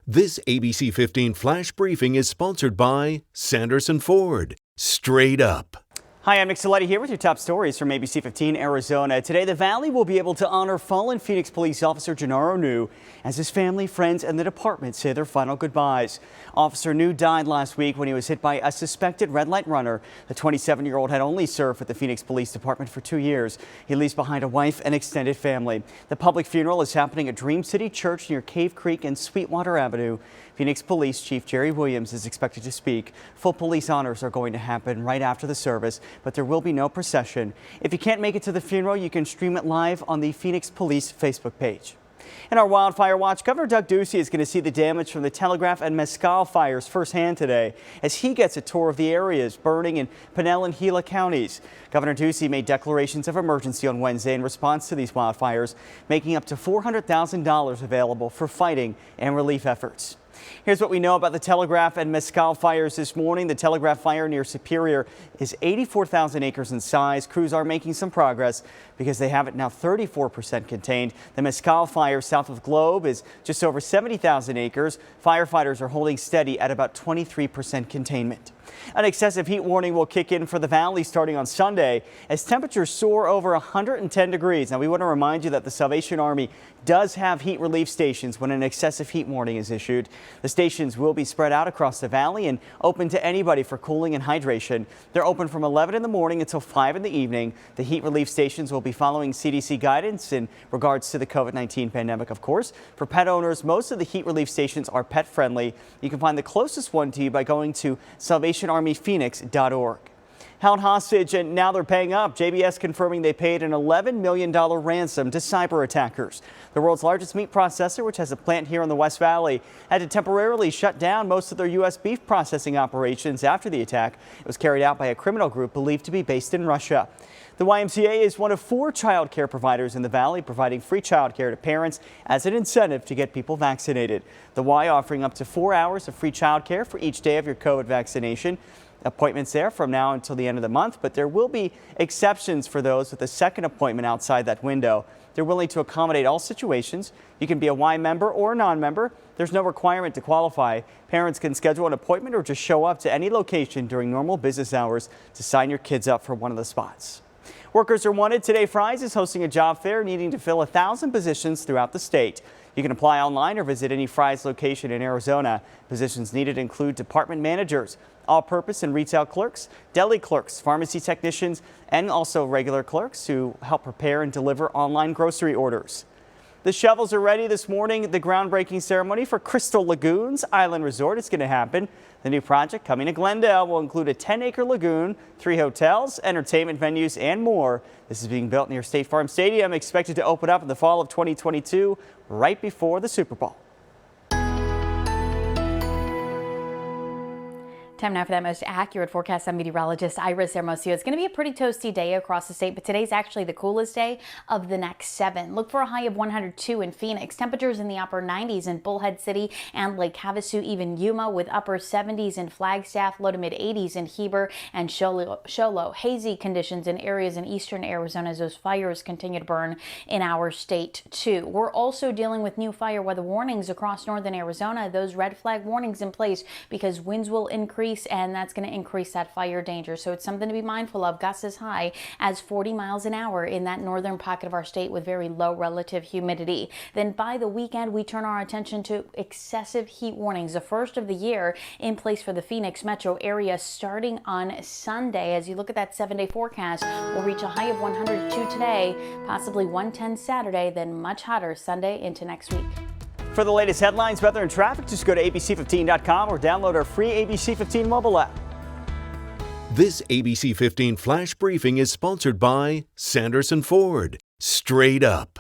This ABC 15 Flash Briefing is sponsored by Sanderson Ford. Straight up. Hi, I'm Nick Saletti here with your top stories from ABC15 Arizona. Today, the Valley will be able to honor fallen Phoenix police officer GINARRO New as his family, friends, and the department say their final goodbyes. Officer New died last week when he was hit by a suspected red light runner. The 27-year-old had only served with the Phoenix Police Department for 2 years. He leaves behind a wife and extended family. The public funeral is happening at Dream City Church near Cave Creek and Sweetwater Avenue. Phoenix Police Chief Jerry Williams is expected to speak. Full police honors are going to happen right after the service, but there will be no procession. If you can't make it to the funeral, you can stream it live on the Phoenix Police Facebook page. In our wildfire watch, Governor Doug Ducey is going to see the damage from the Telegraph and Mescal fires firsthand today as he gets a tour of the areas burning in Pinal and Gila counties. Governor Ducey made declarations of emergency on Wednesday in response to these wildfires, making up to $400,000 available for fighting and relief efforts. Here's what we know about the Telegraph and Mescal fires this morning. The Telegraph fire near Superior is 84,000 acres in size. Crews are making some progress because they have it now 34% contained. The Mescal fire south of Globe is just over 70,000 acres. Firefighters are holding steady at about 23% containment. An excessive heat warning will kick in for the Valley starting on Sunday as temperatures soar over 110 degrees. Now, we want to remind you that the Salvation Army does have heat relief stations when an excessive heat warning is issued. The stations will be spread out across the Valley and open to anybody for cooling and hydration. They're open from 11 in the morning until 5 in the evening. The heat relief stations will be following CDC guidance in regards to the COVID-19 pandemic, of course. For pet owners, most of the heat relief stations are pet friendly. You can find the closest one to you by going to salvationarmyphoenix.org. Held hostage and now they're paying up. JBS confirming they paid an $11 million ransom to cyber attackers. The world's largest meat processor, which has a plant here in the West Valley, had to temporarily shut down most of their U.S. beef processing operations after the attack. It was carried out by a criminal group believed to be based in Russia. The YMCA is one of 4 child care providers in the Valley, providing free child care to parents as an incentive to get people vaccinated. The Y offering up to 4 hours of free child care for each day of your COVID vaccination. Appointments there from now until the end of the month, but there will be exceptions for those with a second appointment outside that window. They're willing to accommodate all situations. You can be a Y member or a non-member. There's no requirement to qualify. Parents can schedule an appointment or just show up to any location during normal business hours to sign your kids up for one of the spots. Workers are wanted. Today, Fry's is hosting a job fair needing to fill 1,000 positions throughout the state. You can apply online or visit any Fry's location in Arizona. Positions needed include department managers, all-purpose and retail clerks, deli clerks, pharmacy technicians, and also regular clerks who help prepare and deliver online grocery orders. The shovels are ready this morning. The groundbreaking ceremony for Crystal Lagoons Island Resort is going to happen. The new project coming to Glendale will include a 10-acre lagoon, 3 hotels, entertainment venues, and more. This is being built near State Farm Stadium, expected to open up in the fall of 2022, right before the Super Bowl. Time now for that most accurate forecast. I'm meteorologist Iris Hermosillo. It's going to be a pretty toasty day across the state, but today's actually the coolest day of the next 7. Look for a high of 102 in Phoenix. Temperatures in the upper 90s in Bullhead City and Lake Havasu, even Yuma, with upper 70s in Flagstaff, low to mid 80s in Heber and Show Low. Hazy conditions in areas in eastern Arizona as those fires continue to burn in our state too. We're also dealing with new fire weather warnings across northern Arizona. Those red flag warnings in place because winds will increase, and that's going to increase that fire danger. So it's something to be mindful of. Gusts as high as 40 miles an hour in that northern pocket of our state with very low relative humidity. Then by the weekend, we turn our attention to excessive heat warnings, the first of the year in place for the Phoenix metro area starting on Sunday. As you look at that 7-day forecast, we'll reach a high of 102 today, possibly 110 Saturday, then much hotter Sunday into next week. For the latest headlines, weather, and traffic, just go to ABC15.com or download our free ABC15 mobile app. This ABC 15 Flash Briefing is sponsored by Sanderson Ford. Straight up.